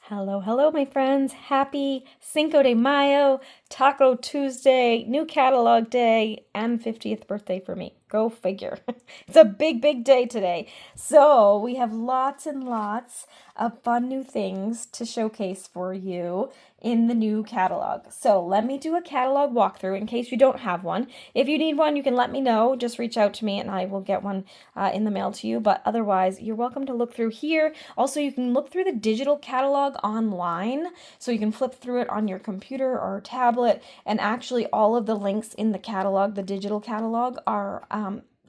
Hello, hello, my friends. Happy Cinco de Mayo, Taco Tuesday, new catalog day, and 50th birthday for me. Go figure. It's a big, big day today. So, we have lots and lots of fun new things to showcase for you in the new catalog. So, let me do a catalog walkthrough in case you don't have one. If you need one, you can let me know. Just reach out to me and I will get one in the mail to you. But otherwise, you're welcome to look through here. Also, you can look through the digital catalog online. So you can flip through it on your computer or tablet. And actually, all of the links in the catalog, the digital catalog, are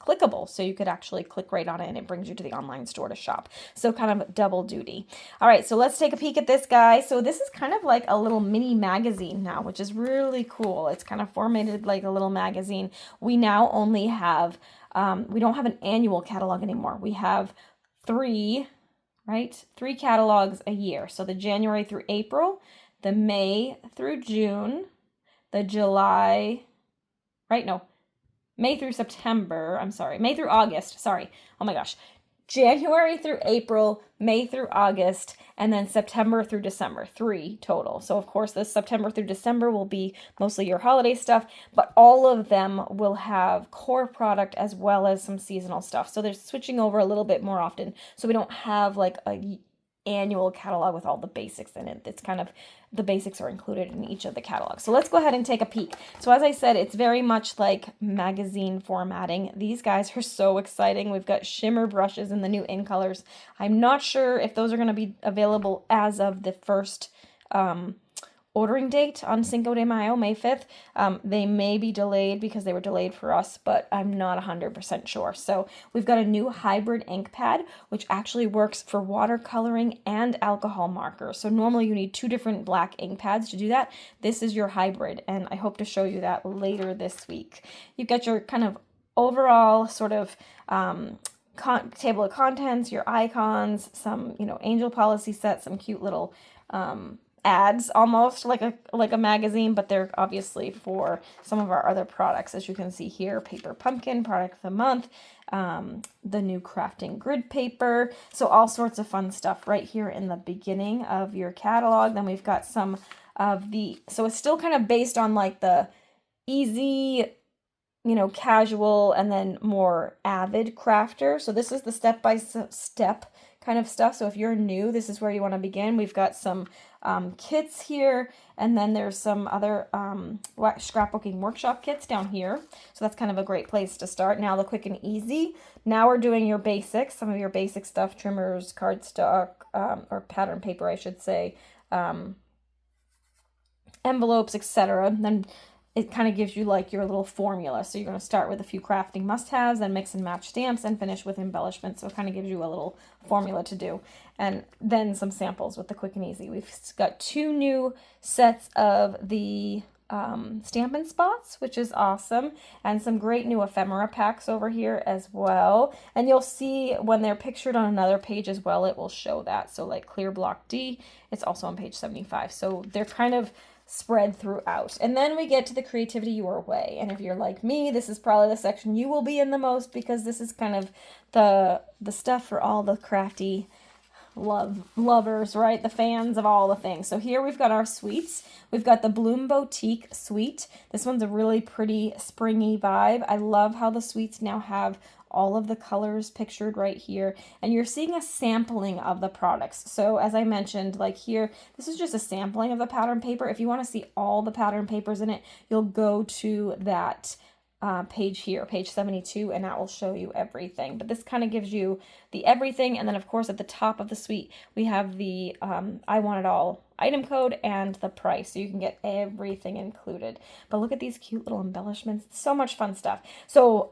clickable. So you could actually click right on it and it brings you to the online store to shop. So kind of double duty. All right, so let's take a peek at this guy. So this is kind of like a little mini magazine now, which is really cool. It's kind of formatted like a little magazine. We now only have, we don't have an annual catalog anymore. We have three catalogs a year. So the January through April, the May through June, the July, May through September, May through August, sorry. Oh my gosh. January through April, May through August, and then September through December, 3 total. So of course this September through December will be mostly your holiday stuff, but all of them will have core product as well as some seasonal stuff. So they're switching over a little bit more often. So we don't have like a annual catalog with all the basics in it. It's kind of, the basics are included in each of the catalogs. So let's go ahead and take a peek. So as I said, it's very much like magazine formatting. These guys are so exciting. We've got shimmer brushes in the new in colors. I'm not sure if those are going to be available as of the first ordering date on Cinco de Mayo, May 5th. They may be delayed because they were delayed for us, but I'm not 100% sure. So we've got a new hybrid ink pad, which actually works for watercoloring and alcohol markers. So normally you need two different black ink pads to do that. This is your hybrid, and I hope to show you that later this week. You've got your kind of overall sort of table of contents, your icons, some, angel policy set, some cute little ads, almost like a magazine, but they're obviously for some of our other products. As you can see here, Paper Pumpkin, product of the month, the new crafting grid paper. So all sorts of fun stuff right here in the beginning of your catalog. Then we've got some of so it's still kind of based on like the easy, casual and then more avid crafter. So this is the step-by-step kind of stuff. So if you're new, this is where you want to begin. We've got some kits here, and then there's some other scrapbooking workshop kits down here. So that's kind of a great place to start. Now the quick and easy. Now we're doing your basics, some of your basic stuff, trimmers, cardstock, or pattern paper, I should say, envelopes, etc. Then it kind of gives you like your little formula. So you're going to start with a few crafting must-haves, then mix and match stamps, and finish with embellishments. So it kind of gives you a little formula to do. And then some samples with the quick and easy. We've got two new sets of the Stampin' Spots, which is awesome, and some great new ephemera packs over here as well. And you'll see when they're pictured on another page as well, it will show that. So like Clear Block D, it's also on page 75. So they're kind of spread throughout. And then we get to the creativity your way. And if you're like me, this is probably the section you will be in the most, because this is kind of the stuff for all the crafty lovers, right? The fans of all the things. So here we've got our suites. We've got the Bloom Boutique suite. This one's a really pretty springy vibe. I love how the suites now have all of the colors pictured right here, and you're seeing a sampling of the products. So as I mentioned, like here, this is just a sampling of the pattern paper. If you want to see all the pattern papers in it, you'll go to that page here, page 72, and that will show you everything. But this kind of gives you the everything. And then of course at the top of the suite, we have the I Want It All item code and the price, so you can get everything included. But look at these cute little embellishments. It's so much fun stuff. So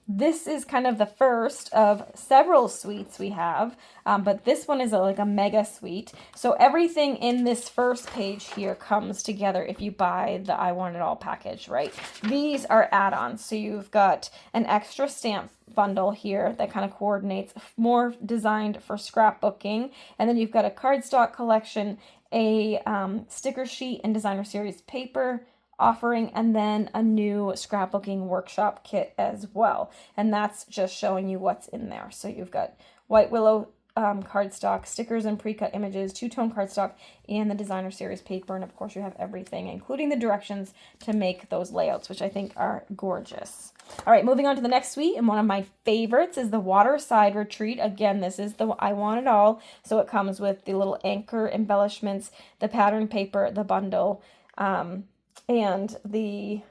this is kind of the first of several suites we have, but this one is like a mega suite. So everything in this first page here comes together if you buy the I Want It All package, right? These are add-ons. So you've got an extra stamp bundle here that kind of coordinates, more designed for scrapbooking, and then you've got a cardstock collection, a sticker sheet and designer series paper offering, and then a new scrapbooking workshop kit as well. And that's just showing you what's in there. So you've got white willow cardstock, stickers and pre-cut images, two-tone cardstock, and the designer series paper. And of course you have everything, including the directions to make those layouts, which I think are gorgeous. All right, moving on to the next suite, and one of my favorites is the Waterside Retreat. Again, this is the I Want It All. So it comes with the little anchor embellishments, the pattern paper, the bundle, and the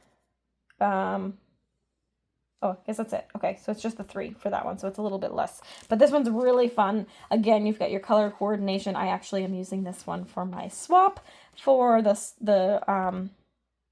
oh, I guess that's it. Okay, so it's just the 3 for that one, so it's a little bit less. But this one's really fun. Again, you've got your color coordination. I actually am using this one for my swap for the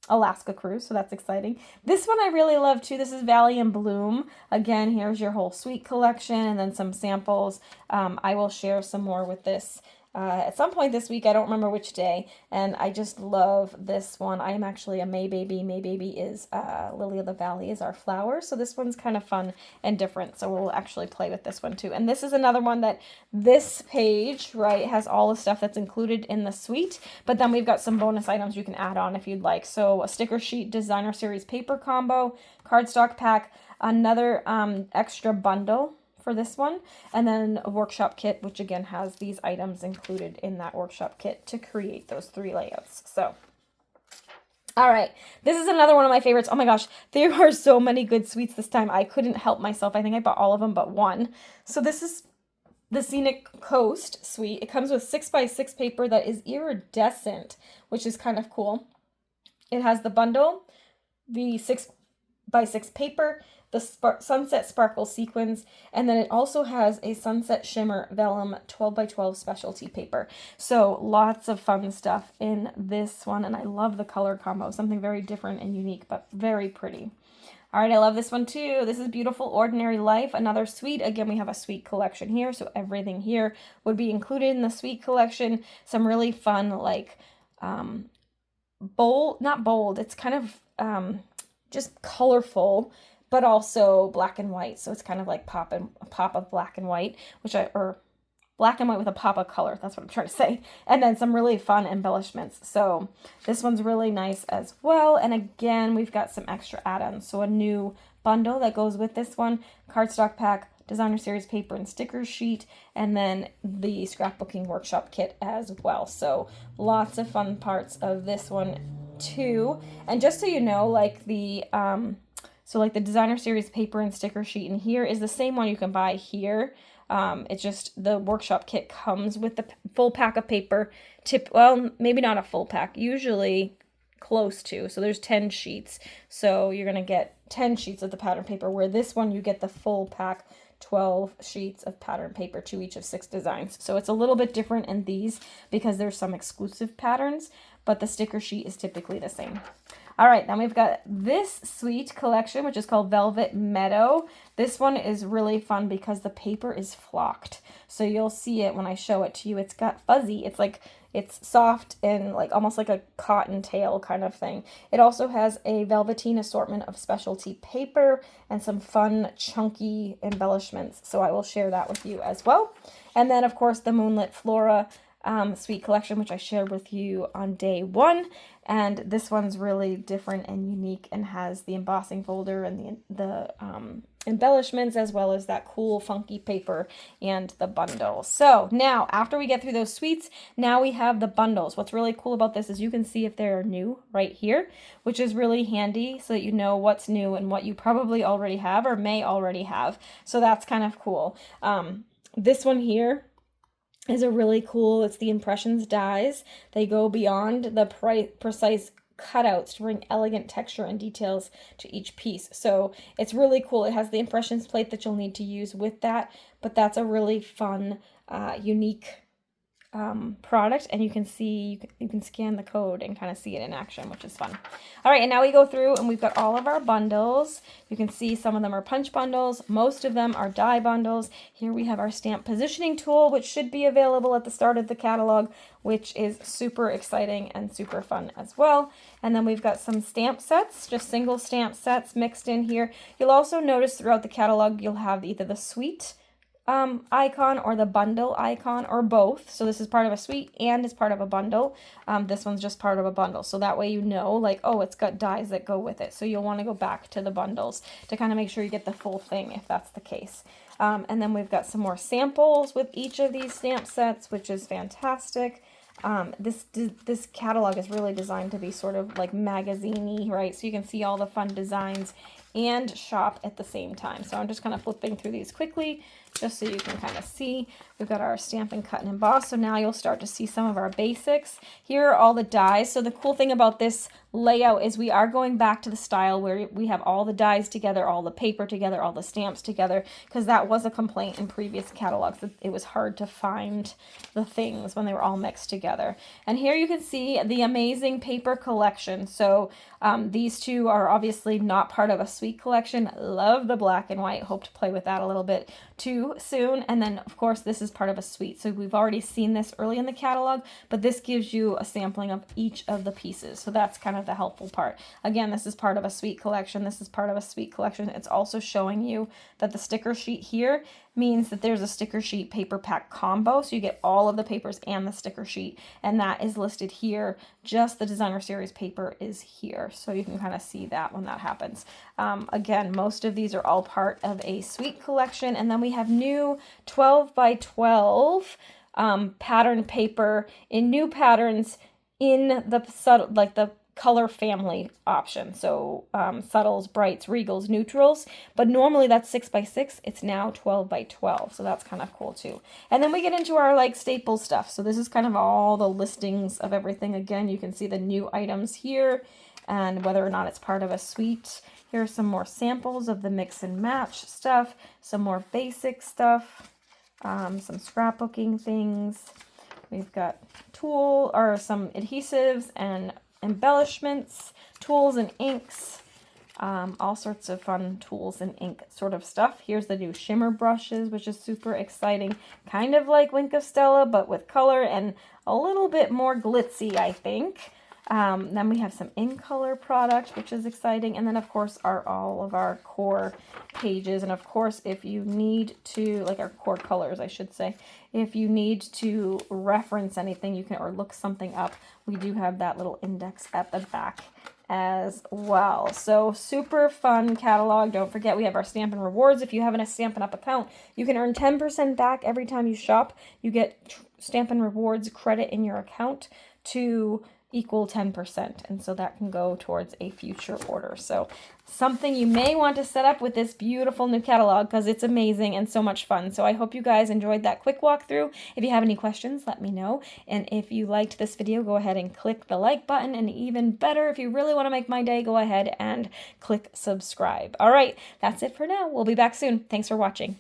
Alaska cruise, so that's exciting. This one I really love too. This is Valley and Bloom. Again, here's your whole suite collection and then some samples. I will share some more with this at some point this week. I don't remember which day, and I just love this one. I am actually a May baby. May baby is Lily of the Valley is our flower, so this one's kind of fun and different, so we'll actually play with this one too. And this is another one that this page, right, has all the stuff that's included in the suite, but then we've got some bonus items you can add on if you'd like. So a sticker sheet designer series paper combo, cardstock pack, another extra bundle for this one, and then a workshop kit, which again has these items included in that workshop kit to create those 3 layouts. So, all right, this is another one of my favorites. Oh my gosh, there are so many good suites this time. I couldn't help myself. I think I bought all of them but one. So this is the Scenic Coast suite. It comes with 6x6 paper that is iridescent, which is kind of cool. It has the bundle, the 6x6 paper, the Sunset Sparkle sequins, and then it also has a Sunset Shimmer Vellum 12x12 specialty paper. So lots of fun stuff in this one, and I love the color combo. Something very different and unique, but very pretty. All right, I love this one too. This is Beautiful Ordinary Life, another suite. Again, we have a suite collection here, so everything here would be included in the suite collection. Some really fun, like, bold, not bold, it's kind of just colorful, but also black and white. So it's kind of like a pop of black and white, or black and white with a pop of color. That's what I'm trying to say. And then some really fun embellishments. So this one's really nice as well. And again, we've got some extra add-ons. So a new bundle that goes with this one, cardstock pack, designer series paper and sticker sheet, and then the scrapbooking workshop kit as well. So lots of fun parts of this one too. And just so you know, like the like the designer series paper and sticker sheet in here is the same one you can buy here. It's just the workshop kit comes with the full pack of paper. Well, maybe not a full pack, usually close to. So there's 10 sheets. So you're going to get 10 sheets of the pattern paper, where this one you get the full pack, 12 sheets of pattern paper to each of 6 designs. So it's a little bit different in these because there's some exclusive patterns, but the sticker sheet is typically the same. All right, then we've got this suite collection, which is called Velvet Meadow. This one is really fun because the paper is flocked. So you'll see it when I show it to you. It's got fuzzy. It's soft and like almost like a cotton tail kind of thing. It also has a velveteen assortment of specialty paper and some fun chunky embellishments. So I will share that with you as well. And then of course the Moonlit Flora suite collection, which I shared with you on day 1. And this one's really different and unique and has the embossing folder and the embellishments, as well as that cool funky paper and the bundle. So now after we get through those suites, now we have the bundles. What's really cool about this is you can see if they're new right here, which is really handy so that you know what's new and what you probably already have or may already have. So that's kind of cool. This one here is a really cool, it's the Impressions dies. They go beyond the precise cutouts to bring elegant texture and details to each piece. So it's really cool. It has the Impressions plate that you'll need to use with that, but that's a really fun, unique product, and you can see, you can scan the code and kind of see it in action, which is fun. All right, and now we go through and we've got all of our bundles. You can see some of them are punch bundles, most of them are die bundles. Here we have our stamp positioning tool, which should be available at the start of the catalog, which is super exciting and super fun as well. And then we've got some stamp sets, just single stamp sets mixed in here. You'll also notice throughout the catalog you'll have either the suite icon or the bundle icon or both. So this is part of a suite and it's part of a bundle. This one's just part of a bundle. So that way you know, like, oh, it's got dies that go with it. So you'll want to go back to the bundles to kind of make sure you get the full thing if that's the case. And then we've got some more samples with each of these stamp sets, which is fantastic. This catalog is really designed to be sort of like magazine-y, right? So you can see all the fun designs and shop at the same time. So I'm just kind of flipping through these quickly just so you can kind of see. We've got our Stampin' Cut and Emboss, so now you'll start to see some of our basics. Here are all the dies. So the cool thing about this layout is we are going back to the style where we have all the dies together, all the paper together, all the stamps together, because that was a complaint in previous catalogs that it was hard to find the things when they were all mixed together. And here you can see the amazing paper collection. So these two are obviously not part of a suite collection. Love the black and white. Hope to play with that a little bit too soon. And then of course this is part of a suite. So we've already seen this early in the catalog, but this gives you a sampling of each of the pieces. So that's kind of the helpful part. Again, this is part of a suite collection. This is part of a suite collection. It's also showing you that the sticker sheet here means that there's a sticker sheet paper pack combo. So you get all of the papers and the sticker sheet, and that is listed here. Just the designer series paper is here. So you can kind of see that when that happens. Again, most of these are all part of a suite collection. And then we have new 12 by 12 pattern paper in new patterns in the subtle, like the color family option. So subtles, brights, regals, neutrals, but normally that's 6 by 6. It's now 12 by 12. So that's kind of cool too. And then we get into our like staple stuff. So this is kind of all the listings of everything. Again, you can see the new items here and whether or not it's part of a suite. Here are some more samples of the mix and match stuff, some more basic stuff, some scrapbooking things. We've got some adhesives and embellishments, tools and inks, all sorts of fun tools and ink sort of stuff. Here's the new shimmer brushes, which is super exciting. Kind of like Wink of Stella, but with color and a little bit more glitzy, I think. Then we have some in color product, which is exciting. And then of course are all of our core pages. And of course, if you need to, like our core colors, I should say, if you need to reference anything, you can, or look something up, we do have that little index at the back as well. So super fun catalog. Don't forget, we have our Stampin' Rewards. If you have a Stampin' Up account, you can earn 10% back every time you shop. You get Stampin' Rewards credit in your account to equal 10%, and so that can go towards a future order. So something you may want to set up with this beautiful new catalog because it's amazing and so much fun. So I hope you guys enjoyed that quick walkthrough. If you have any questions, let me know. And if you liked this video, go ahead and click the like button. And even better, if you really want to make my day, go ahead and click subscribe. All right, that's it for now. We'll be back soon. Thanks for watching.